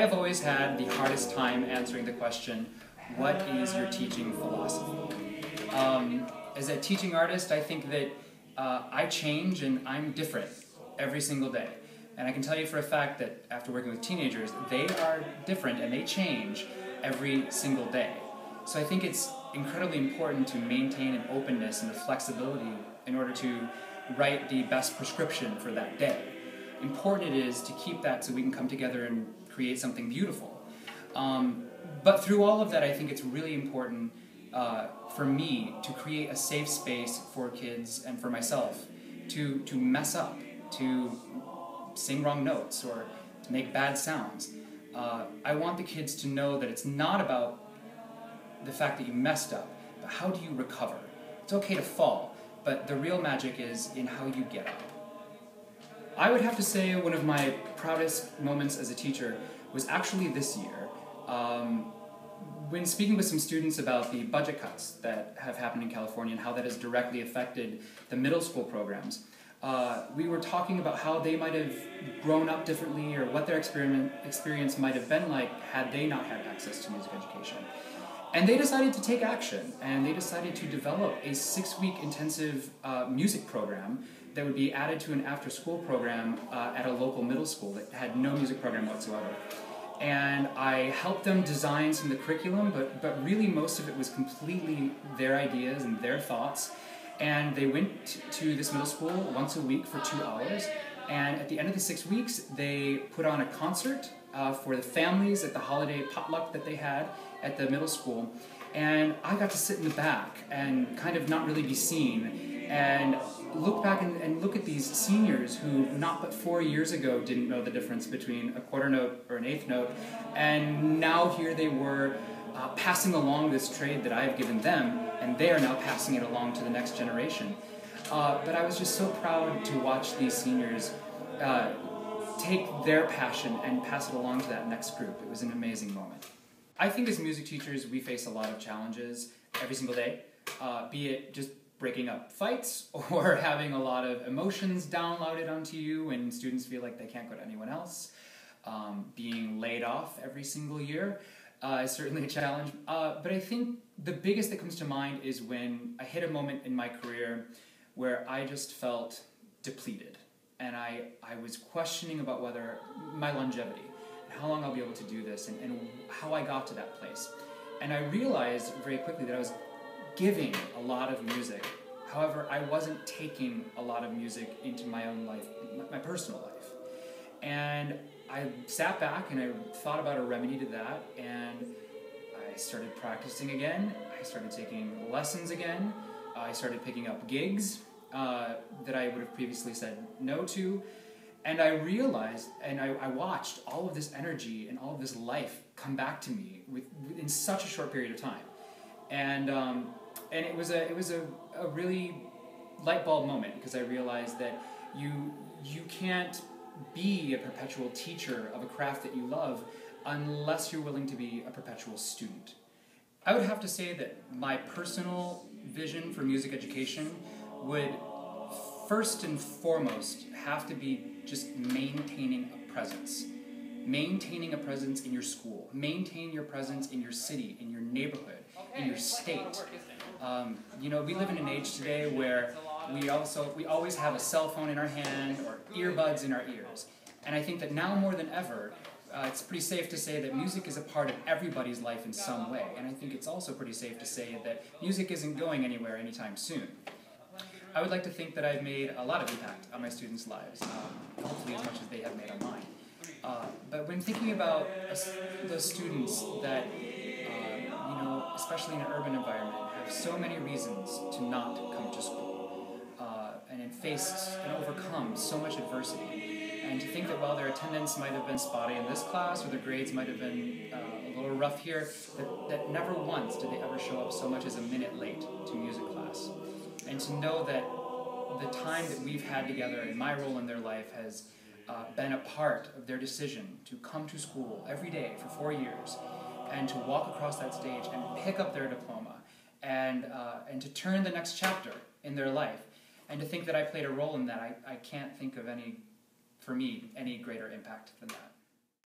have always had the hardest time answering the question, what is your teaching philosophy? As a teaching artist, I think that I change and I'm different every single day. And I can tell you for a fact that after working with teenagers, they are different and they change every single day. So I think it's incredibly important to maintain an openness and a flexibility in order to write the best prescription for that day. Important it is to keep that so we can come together and create something beautiful. But through all of that, I think it's really important for me to create a safe space for kids and for myself to mess up, to sing wrong notes or to make bad sounds. I want the kids to know that it's not about the fact that you messed up, but how do you recover? It's okay to fall, but the real magic is in how you get up. I would have to say one of my proudest moments as a teacher was actually this year. When speaking with some students about the budget cuts that have happened in California and how that has directly affected the middle school programs, we were talking about how they might have grown up differently or what their experience might have been like had they not had access to music education. And they decided to take action, and they decided to develop a 6-week intensive music program that would be added to an after-school program at a local middle school that had no music program whatsoever. And I helped them design some of the curriculum, but really most of it was completely their ideas and their thoughts. And they went to this middle school once a week for 2 hours, and at the end of the 6 weeks, they put on a concert for the families at the holiday potluck that they had at the middle school. And I got to sit in the back and kind of not really be seen, and look back and look at these seniors who not but 4 years ago didn't know the difference between a quarter note or an eighth note, and now here they were passing along this trade that I have given them, and they are now passing it along to the next generation. But I was just so proud to watch these seniors take their passion and pass it along to that next group. It was an amazing moment. I think as music teachers, we face a lot of challenges every single day, be it just breaking up fights or having a lot of emotions downloaded onto you when students feel like they can't go to anyone else. Being laid off every single year is certainly a challenge. But I think the biggest that comes to mind is when I hit a moment in my career where I just felt depleted. And I was questioning about whether my longevity, and how long I'll be able to do this, and how I got to that place. And I realized very quickly that I was giving a lot of music. However, I wasn't taking a lot of music into my own life, my personal life. And I sat back and I thought about a remedy to that, and I started practicing again. I started taking lessons again. I started picking up gigs that I would have previously said no to. And I realized, and I watched all of this energy and all of this life come back to me in such a short period of time. And it was a really light bulb moment, because I realized that you can't be a perpetual teacher of a craft that you love unless you're willing to be a perpetual student. I would have to say that my personal vision for music education would first and foremost have to be just maintaining a presence. Maintaining a presence in your school. Maintain your presence in your city, in your neighborhood, in your state. You know, we live in an age today where we always have a cell phone in our hand or earbuds in our ears. And I think that now more than ever, it's pretty safe to say that music is a part of everybody's life in some way. And I think it's also pretty safe to say that music isn't going anywhere anytime soon. I would like to think that I've made a lot of impact on my students' lives, hopefully as much as they have made on mine. But when thinking about those students that, you know, especially in an urban environment, have so many reasons to not come to school, and faced and overcome so much adversity, and to think that while their attendance might have been spotty in this class, or their grades might have been a little rough here, that never once did they ever show up so much as a minute late to music class. And to know that the time that we've had together and my role in their life has been a part of their decision to come to school every day for 4 years, and to walk across that stage and pick up their diploma, and to turn the next chapter in their life, and to think that I played a role in that, I can't think of any greater impact than that.